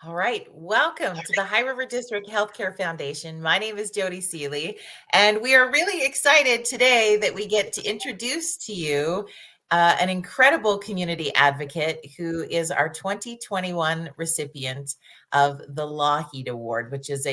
All right, welcome to the High River District Healthcare Foundation. My name is Jody Seeley, and we are really excited today that we get to introduce to you an incredible community advocate who is our 2021 recipient of the Lougheed Award, which is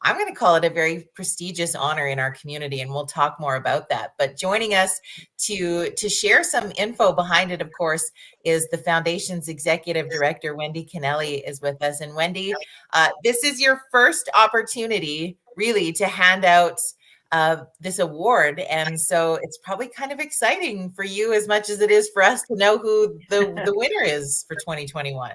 I'm going to call it a very prestigious honor in our community, and we'll talk more about that. But joining us to share some info behind it, of course, is the foundation's executive director, Wendy Kennelly, is with us. And Wendy, this is your first opportunity really to hand out this award. And so it's probably kind of exciting for you as much as it is for us to know who the winner is for 2021.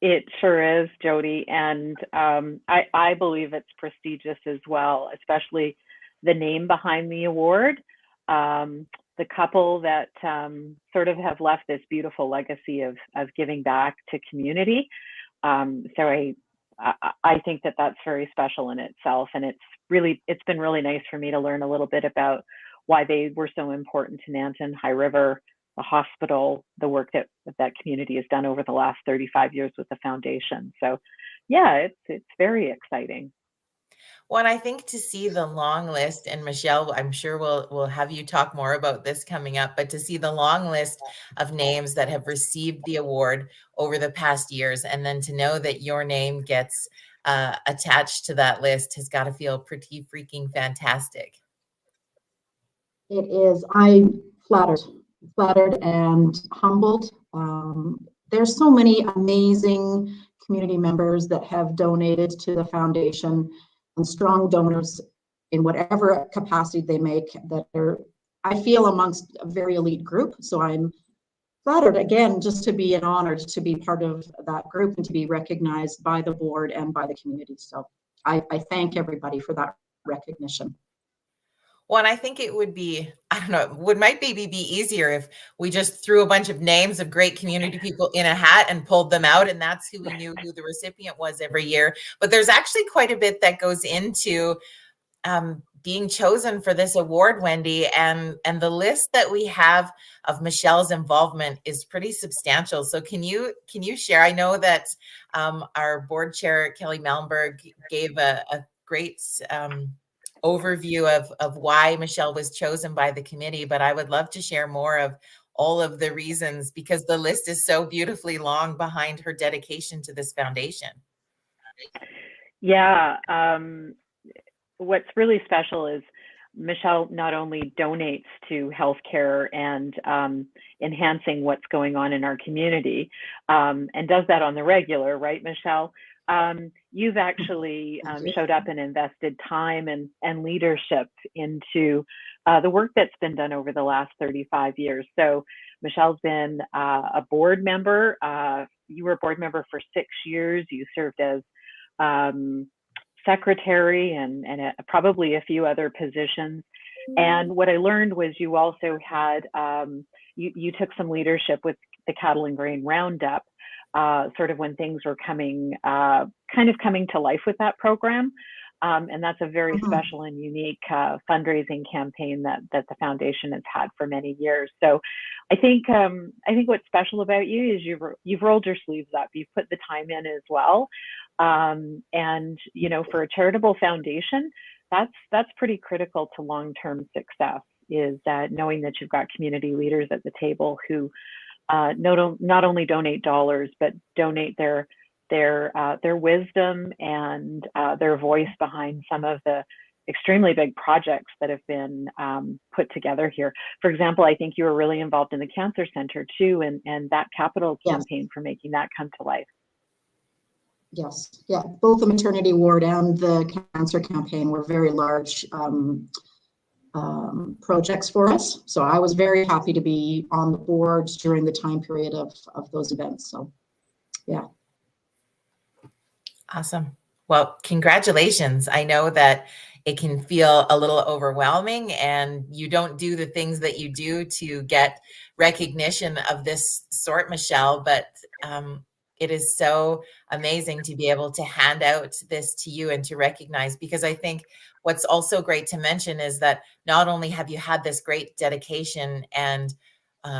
It sure is, Jody. And I believe it's prestigious as well, especially the name behind the award. The couple that sort of have left this beautiful legacy of giving back to community. So I think that that's very special in itself. And it's been really nice for me to learn a little bit about why they were so important to Nanton, High River, the hospital, the work that community has done over the last 35 years with the foundation. So yeah, it's very exciting. Well, and I think to see the long list, and Michelle, I'm sure we'll have you talk more about this coming up, but to see the long list of names that have received the award over the past years, and then to know that your name gets attached to that list has got to feel pretty freaking fantastic. It is. I'm flattered and humbled. There's so many amazing community members that have donated to the foundation, and strong donors in whatever capacity they make that are, I feel, amongst a very elite group. So I'm flattered again, just to be an honor to be part of that group and to be recognized by the board and by the community. So I thank everybody for that recognition. Well, and I think it would be, I don't know, might maybe be easier if we just threw a bunch of names of great community people in a hat and pulled them out, and that's who we knew who the recipient was every year. But there's actually quite a bit that goes into being chosen for this award, Wendy, and the list that we have of Michelle's involvement is pretty substantial. So can you share? I know that our board chair, Kelly Malmberg, gave a great overview of why Michelle was chosen by the committee, but I would love to share more of all of the reasons, because the list is so beautifully long behind her dedication to this foundation. Yeah, what's really special is Michelle not only donates to healthcare and enhancing what's going on in our community, and does that on the regular, right, Michelle? You've actually showed up and invested time and leadership into the work that's been done over the last 35 years. So Michelle's been a board member. You were a board member for 6 years. You served as secretary and probably a few other positions. And what I learned was you also had, you took some leadership with the Cattle and Grain Roundup, sort of when things were coming to life with that program. And that's a very special and unique fundraising campaign that the foundation has had for many years. So I think what's special about you is you've rolled your sleeves up. You've put the time in as well. And for a charitable foundation, that's pretty critical to long-term success, is that knowing that you've got community leaders at the table who not only donate dollars, but donate their wisdom and their voice behind some of the extremely big projects that have been put together here. For example, I think you were really involved in the Cancer Center too, and that capital campaign for making that come to life. Yes, yeah, both the maternity ward and the cancer campaign were very large projects for us. So I was very happy to be on the boards during the time period of those events. So yeah. Awesome. Well, congratulations. I know that it can feel a little overwhelming, and you don't do the things that you do to get recognition of this sort, Michelle, but it is so amazing to be able to hand out this to you and to recognize, because I think what's also great to mention is that not only have you had this great dedication and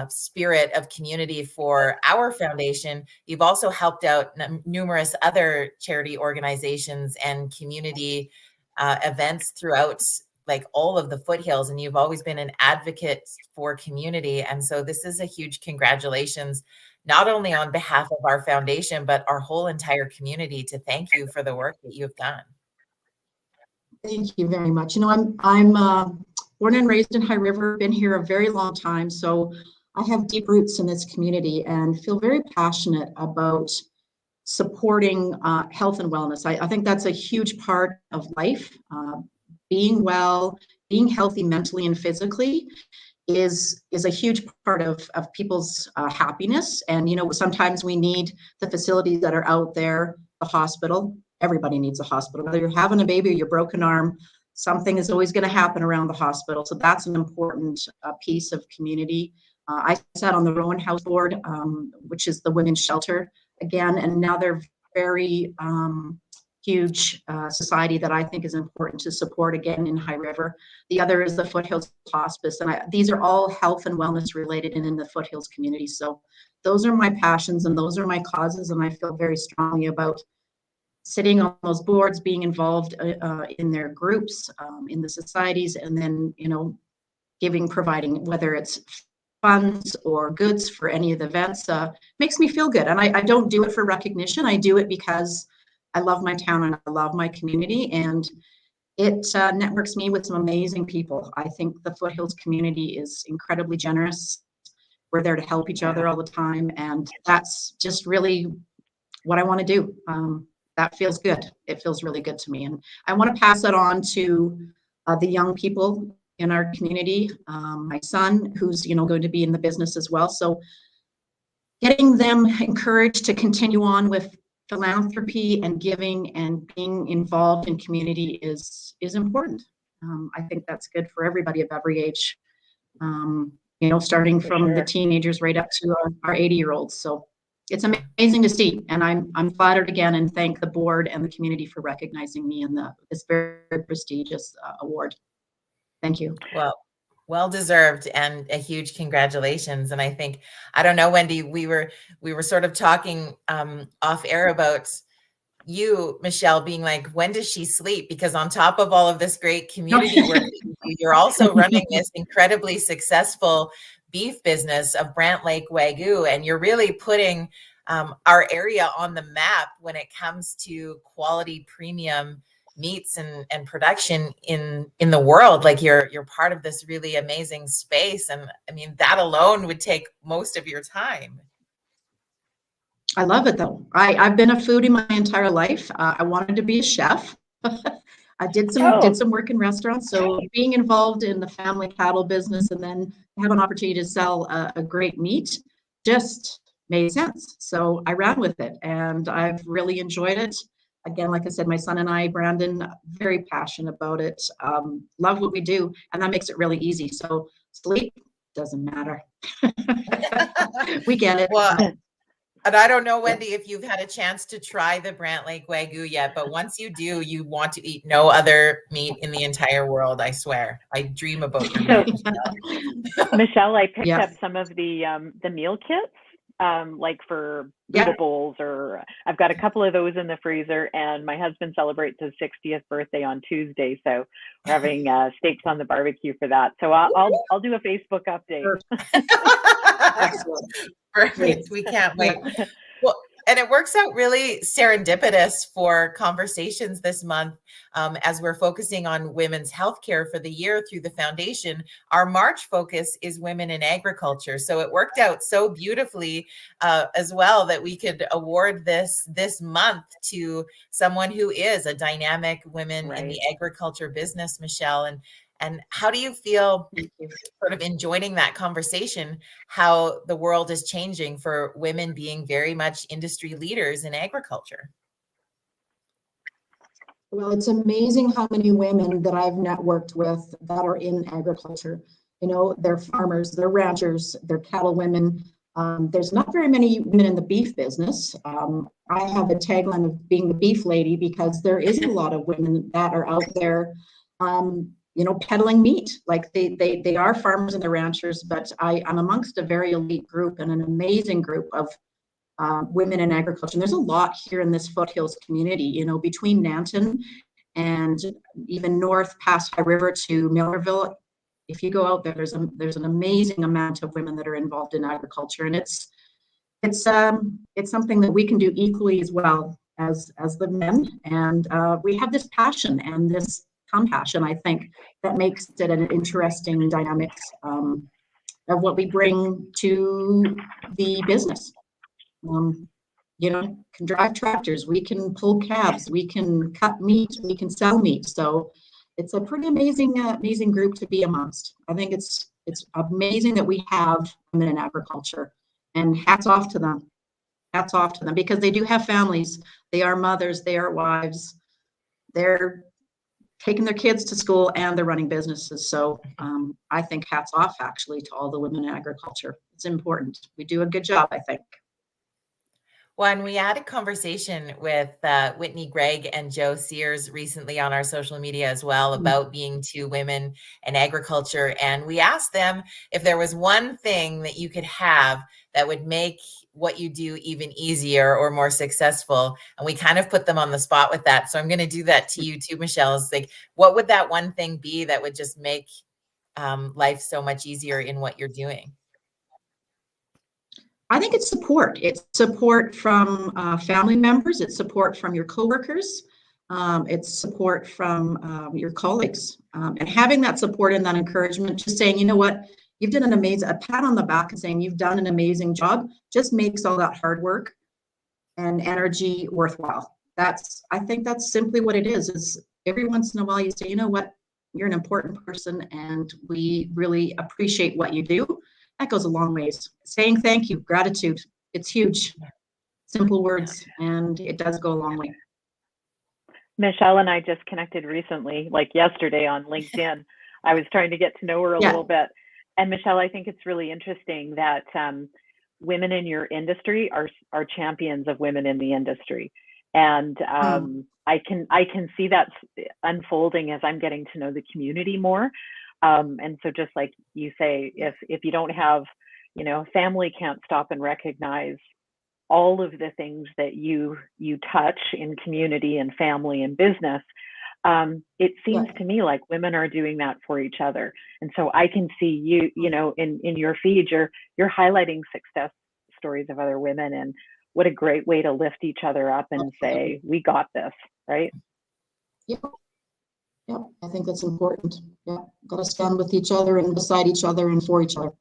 spirit of community for our foundation, you've also helped out numerous other charity organizations and community events throughout like all of the foothills, and you've always been an advocate for community. And so this is a huge congratulations, not only on behalf of our foundation, but our whole entire community, to thank you for the work that you've done. Thank you very much. You know, I'm born and raised in High River, been here a very long time, so I have deep roots in this community and feel very passionate about supporting health and wellness. I think that's a huge part of life. Being well, being healthy mentally and physically is a huge part of people's happiness. And, you know, sometimes we need the facilities that are out there, the hospital. Everybody needs a hospital, whether you're having a baby or your broken arm, something is always going to happen around the hospital. So that's an important piece of community. I sat on the Rowan House board, which is the women's shelter again, and now they're very huge society that I think is important to support again in High River. The other is the Foothills Hospice, and these are all health and wellness related and in the Foothills community. So those are my passions and those are my causes, and I feel very strongly about sitting on those boards, being involved in their groups, in the societies, and then, you know, providing, whether it's funds or goods for any of the events, makes me feel good. And I don't do it for recognition. I do it because I love my town and I love my community, and it networks me with some amazing people. I think the Foothills community is incredibly generous. We're there to help each other all the time, and that's just really what I want to do. That feels good. It feels really good to me, and I want to pass it on to the young people in our community. My son, who's, you know, going to be in the business as well, so getting them encouraged to continue on with philanthropy and giving and being involved in community is important. I think that's good for everybody of every age. You know, starting from the teenagers right up to our 80-year-olds. So it's amazing to see, and I'm flattered again, and thank the board and the community for recognizing me in this very prestigious award. Thank you. Well deserved, and a huge congratulations. And I think, I don't know, Wendy, we were sort of talking off air about you, Michelle, being like, when does she sleep? Because on top of all of this great community work, you're also running this incredibly successful beef business of Brant Lake Wagyu, and you're really putting our area on the map when it comes to quality premium meats and production in the world. Like you're part of this really amazing space, and I mean, that alone would take most of your time. I love it though. I've been a foodie my entire life. I wanted to be a chef. I did some work in restaurants. So being involved in the family cattle business and then have an opportunity to sell a great meat just made sense. So I ran with it, and I've really enjoyed it. Again, like I said, my son and I, Brandon, very passionate about it. Love what we do, and that makes it really easy. So sleep doesn't matter. We get it. Well, and I don't know, Wendy, if you've had a chance to try the Brant Lake Wagyu yet, but once you do, you want to eat no other meat in the entire world. I swear. I dream about your meat. Michelle, I picked up some of the meal kits. Like for noodle bowls, or I've got a couple of those in the freezer, and my husband celebrates his 60th birthday on Tuesday, so we're having steaks on the barbecue for that. So I'll do a Facebook update. Excellent. Perfect. We can't wait. Well, and it works out really serendipitous for conversations this month, as we're focusing on women's healthcare for the year through the foundation. Our March focus is women in agriculture. So it worked out so beautifully as well that we could award this month to someone who is a dynamic woman in the agriculture business, Michelle. And how do you feel sort of in joining that conversation, how the world is changing for women being very much industry leaders in agriculture? Well, it's amazing how many women that I've networked with that are in agriculture. You know, they're farmers, they're ranchers, they're cattle women. There's not very many women in the beef business. I have a tagline of being the beef lady because there is a lot of women that are out there. peddling meat. Like they are farmers and they're ranchers, but I'm amongst a very elite group and an amazing group of women in agriculture. And there's a lot here in this foothills community, between Nanton and even north past High River to Millerville. If you go out there, there's an amazing amount of women that are involved in agriculture, and it's something that we can do equally as well as the men. And we have this passion and this compassion, I think, that makes it an interesting dynamics of what we bring to the business. Can drive tractors, we can pull calves, we can cut meat, we can sell meat. So it's a pretty amazing group to be amongst. I think it's amazing that we have women in agriculture, and hats off to them. Hats off to them, because they do have families. They are mothers, they are wives, they're taking their kids to school, and they're running businesses. So I think hats off actually to all the women in agriculture. It's important. We do a good job, I think. When we had a conversation with Whitney Gregg and Joe Sears recently on our social media as well about being two women in agriculture. And we asked them if there was one thing that you could have that would make what you do even easier or more successful. And we kind of put them on the spot with that. So I'm going to do that to you too, Michelle. It's like, what would that one thing be that would just make life so much easier in what you're doing? I think it's support. It's support from family members. It's support from your coworkers. It's support from your colleagues. And having that support and that encouragement, just saying, you know what, you've done a pat on the back and saying you've done an amazing job, just makes all that hard work and energy worthwhile. I think that's simply what it is every once in a while you say, you know what, you're an important person and we really appreciate what you do. That goes a long ways. Saying thank you, gratitude, it's huge. Simple words, and it does go a long way. Michelle and I just connected recently, like yesterday on LinkedIn. I was trying to get to know her a little bit. And Michelle, I think it's really interesting that women in your industry are champions of women in the industry. And I can see that unfolding as I'm getting to know the community more. And so just like you say, if you don't have, family can't stop and recognize all of the things that you touch in community and family and business. It seems to me like women are doing that for each other. And so I can see you, in your feed, you're highlighting success stories of other women, and what a great way to lift each other up and say, we got this, right? Yep. Yep, I think that's important. Yeah, got to stand with each other and beside each other and for each other.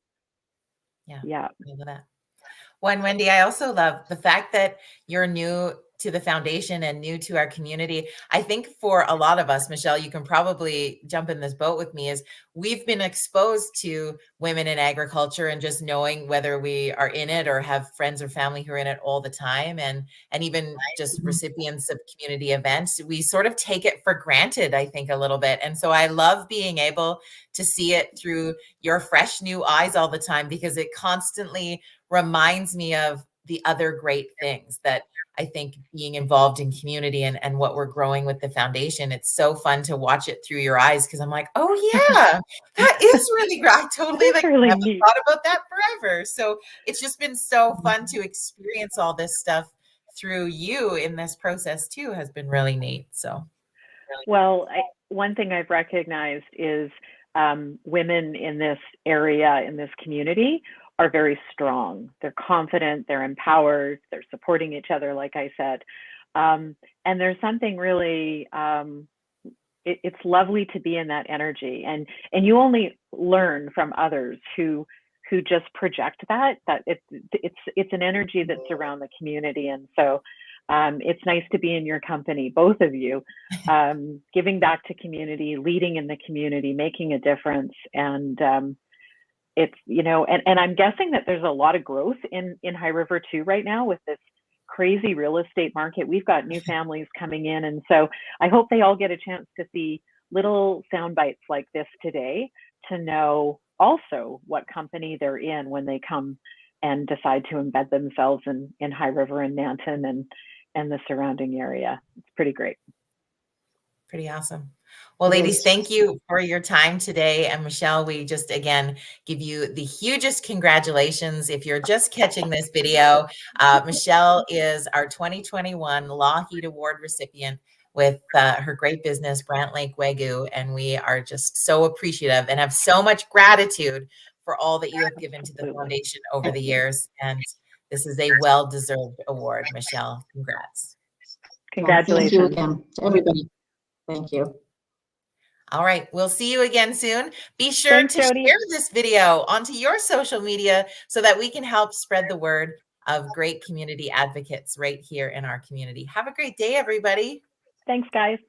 Yeah. I love that. Well, and Wendy, I also love the fact that you're new to the foundation and new to our community. I think for a lot of us, Michelle, you can probably jump in this boat with me, is we've been exposed to women in agriculture and just knowing whether we are in it or have friends or family who are in it all the time, and even just recipients of community events, we sort of take it for granted, I think, a little bit. And so I love being able to see it through your fresh new eyes all the time, because it constantly reminds me of the other great things that I think being involved in community and what we're growing with the foundation. It's so fun to watch it through your eyes, because I'm like, oh yeah, that is really great. I totally really haven't neat. thought about that forever. So it's just been so fun to experience all this stuff through you in this process too. Has been really neat. So, well, one thing I've recognized is women in this area, in this community, are very strong. They're confident, they're empowered, they're supporting each other, like I said. And there's something really, it's lovely to be in that energy. And you only learn from others who just project that it's an energy that's around the community. And so it's nice to be in your company, both of you, giving back to community, leading in the community, making a difference. And it's, and I'm guessing that there's a lot of growth in High River too right now with this crazy real estate market. We've got new families coming in. And so I hope they all get a chance to see little sound bites like this today to know also what company they're in when they come and decide to embed themselves in High River and Nanton and the surrounding area. It's pretty great. Pretty awesome. Well, It ladies, is. thank you for your time today. And Michelle, we just again give you the hugest congratulations. If you're just catching this video, Michelle is our 2021 Lougheed Award recipient with her great business, Brant Wagyu. And we are just so appreciative and have so much gratitude for all that you have given to the Absolutely. foundation over the years. And this is a well-deserved award, Michelle. Congrats. Congratulations. Thank you again to everybody. Thank you. All right, we'll see you again soon. Be sure Thanks, to Jody. share this video onto your social media so that we can help spread the word of great community advocates right here in our community. Have a great day, everybody. Thanks, guys.